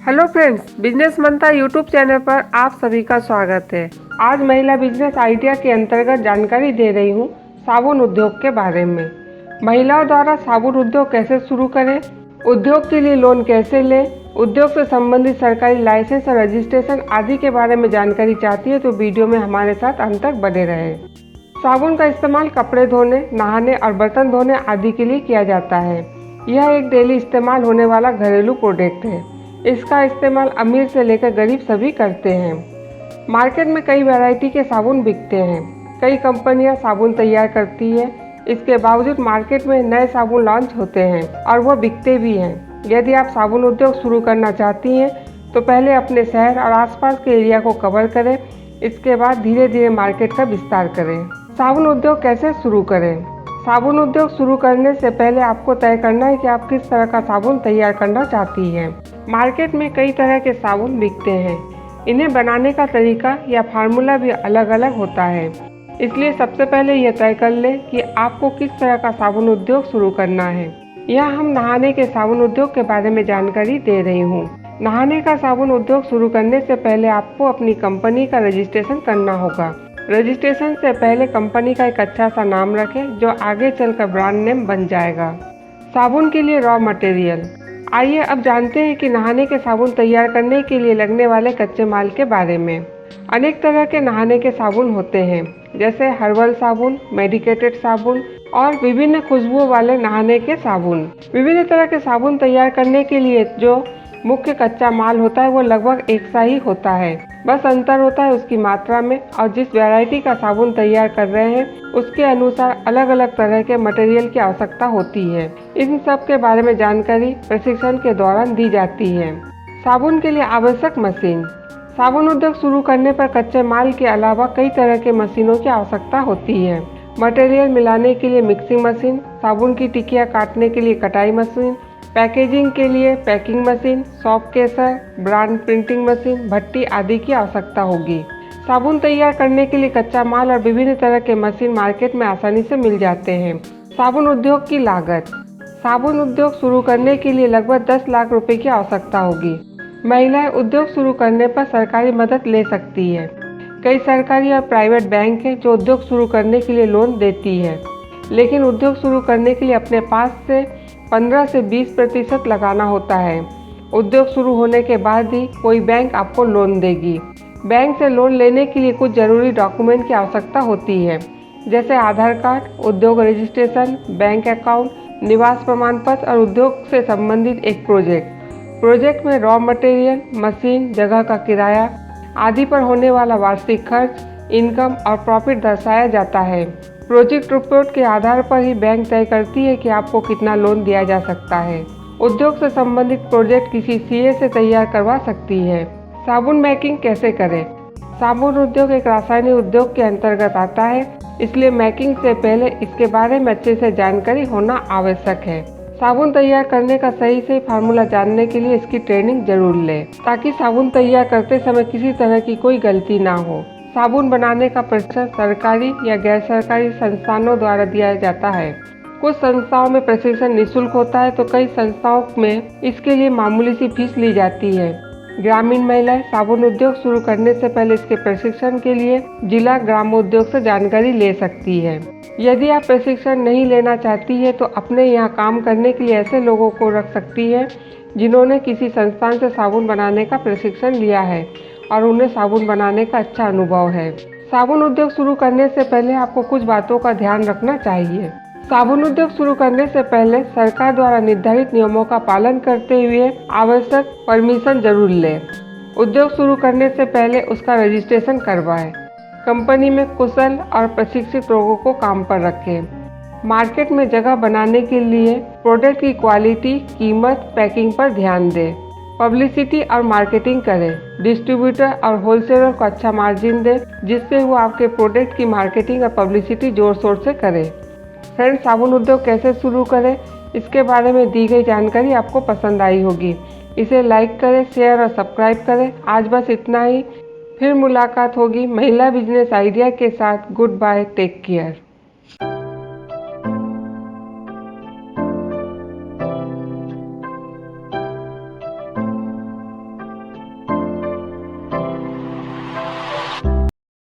Hello friends, business मंत्रा YouTube channel पर आप सभी का स्वागत है। आज महिला बिजनेस आइडिया के अंतर्गत जानकारी दे रही हूँ साबुन उद्योग के बारे में। महिलाओं द्वारा साबुन उद्योग कैसे शुरू करें, उद्योग के लिए लोन कैसे लें, उद्योग से संबंधित सरकारी लाइसेंस और रजिस्ट्रेशन आदि के बारे में जानकारी चाहती है तो वीडियो में हमारे साथ अंत तक बने रहें। साबुन का इस्तेमाल कपड़े धोने, नहाने और बर्तन धोने आदि के लिए किया जाता है। यह एक डेली इस्तेमाल होने वाला घरेलू प्रोडक्ट है। इसका इस्तेमाल अमीर से लेकर गरीब सभी करते हैं। मार्केट में कई वैरायटी के साबुन बिकते हैं। कई कंपनियां साबुन तैयार करती है। इसके बावजूद मार्केट में नए साबुन लॉन्च होते हैं और वो बिकते भी हैं। यदि आप साबुन उद्योग शुरू करना चाहती हैं तो पहले अपने शहर और आसपास के एरिया को कवर करें। इसके बाद धीरे धीरे मार्केट का विस्तार करें। साबुन उद्योग कैसे शुरू करें? साबुन उद्योग शुरू करने से पहले आपको तय करना है कि आप किस तरह का साबुन तैयार करना चाहती हैं। मार्केट में कई तरह के साबुन बिकते हैं। इन्हें बनाने का तरीका या फार्मूला भी अलग अलग होता है। इसलिए सबसे पहले यह तय कर लें कि आपको किस तरह का साबुन उद्योग शुरू करना है। यहाँ हम नहाने के साबुन उद्योग के बारे में जानकारी दे रही हूँ। नहाने का साबुन उद्योग शुरू करने से पहले आपको अपनी कंपनी का रजिस्ट्रेशन करना होगा। रजिस्ट्रेशन से पहले कंपनी का एक अच्छा सा नाम रखें जो आगे चलकर ब्रांड नेम बन जाएगा। साबुन के लिए रॉ मटेरियल। आइए अब जानते हैं कि नहाने के साबुन तैयार करने के लिए लगने वाले कच्चे माल के बारे में। अनेक तरह के नहाने के साबुन होते हैं, जैसे हर्बल साबुन, मेडिकेटेड साबुन और विभिन्न खुशबुओं वाले नहाने के साबुन। विभिन्न तरह के साबुन तैयार करने के लिए जो मुख्य कच्चा माल होता है वो लगभग एक सा ही होता है। बस अंतर होता है उसकी मात्रा में और जिस वैरायटी का साबुन तैयार कर रहे हैं उसके अनुसार अलग अलग तरह के मटेरियल की आवश्यकता होती है। इन सब के बारे में जानकारी प्रशिक्षण के दौरान दी जाती है। साबुन के लिए आवश्यक मशीन। साबुन उद्योग शुरू करने पर कच्चे माल के अलावा कई तरह के मशीनों की आवश्यकता होती है। मटेरियल मिलाने के लिए मिक्सिंग मशीन, साबुन की टिकिया काटने के लिए कटाई मशीन, पैकेजिंग के लिए पैकिंग मशीन, सॉफ्ट केसर, ब्रांड प्रिंटिंग मशीन, भट्टी आदि की आवश्यकता होगी। साबुन तैयार करने के लिए कच्चा माल और विभिन्न तरह के मशीन मार्केट में आसानी से मिल जाते हैं। साबुन उद्योग की लागत। साबुन उद्योग शुरू करने के लिए लगभग 10 लाख रुपए की आवश्यकता होगी। महिलाएं उद्योग शुरू करने पर सरकारी मदद ले सकती है। कई सरकारी और प्राइवेट बैंक हैं जो उद्योग शुरू करने के लिए लोन देती है, लेकिन उद्योग शुरू करने के लिए अपने पास से 15 से 20% लगाना होता है। उद्योग शुरू होने के बाद ही कोई बैंक आपको लोन देगी। बैंक से लोन लेने के लिए कुछ जरूरी डॉक्यूमेंट की आवश्यकता होती है, जैसे आधार कार्ड, उद्योग रजिस्ट्रेशन, बैंक अकाउंट, निवास प्रमाण पत्र और उद्योग से संबंधित एक प्रोजेक्ट में रॉ मटेरियल, मशीन, जगह का किराया आदि पर होने वाला वार्षिक खर्च, इनकम और प्रॉफिट दर्शाया जाता है। प्रोजेक्ट रिपोर्ट के आधार पर ही बैंक तय करती है कि आपको कितना लोन दिया जा सकता है। उद्योग से संबंधित प्रोजेक्ट किसी सीए से तैयार करवा सकती है। साबुन मेकिंग कैसे करें? साबुन उद्योग एक रासायनिक उद्योग के अंतर्गत आता है, इसलिए मेकिंग से पहले इसके बारे में अच्छे से जानकारी होना आवश्यक है। साबुन तैयार करने का सही फार्मूला जानने के लिए इसकी ट्रेनिंग जरूर लें, ताकि साबुन तैयार करते समय किसी तरह की कोई गलती ना हो। साबुन बनाने का प्रशिक्षण सरकारी या गैर सरकारी संस्थानों द्वारा दिया जाता है। कुछ संस्थाओं में प्रशिक्षण निःशुल्क होता है तो कई संस्थाओं में इसके लिए मामूली सी फीस ली जाती है। ग्रामीण महिलाएं साबुन उद्योग शुरू करने से पहले इसके प्रशिक्षण के लिए जिला ग्रामोद्योग से जानकारी ले सकती है। यदि आप प्रशिक्षण नहीं लेना चाहती है तो अपने यहाँ काम करने के लिए ऐसे लोगों को रख सकती है जिन्होंने किसी संस्थान से साबुन बनाने का प्रशिक्षण लिया है और उन्हें साबुन बनाने का अच्छा अनुभव है। साबुन उद्योग शुरू करने से पहले आपको कुछ बातों का ध्यान रखना चाहिए। साबुन उद्योग शुरू करने से पहले सरकार द्वारा निर्धारित नियमों का पालन करते हुए आवश्यक परमिशन जरूर लें। उद्योग शुरू करने से पहले उसका रजिस्ट्रेशन करवाएं। कंपनी में कुशल और प्रशिक्षित लोगों को काम पर रखें। मार्केट में जगह बनाने के लिए प्रोडक्ट की क्वालिटी, कीमत, पैकिंग पर ध्यान दें। पब्लिसिटी और मार्केटिंग करें। डिस्ट्रीब्यूटर और होलसेलर को अच्छा मार्जिन दें, जिससे वो आपके प्रोडक्ट की मार्केटिंग और पब्लिसिटी जोर शोर से करें। फ्रेंड्स, साबुन उद्योग कैसे शुरू करें, इसके बारे में दी गई जानकारी आपको पसंद आई होगी। इसे लाइक करें, शेयर और सब्सक्राइब करें। आज बस इतना ही। फिर मुलाकात होगी महिला बिजनेस आइडिया के साथ। Goodbye, take care.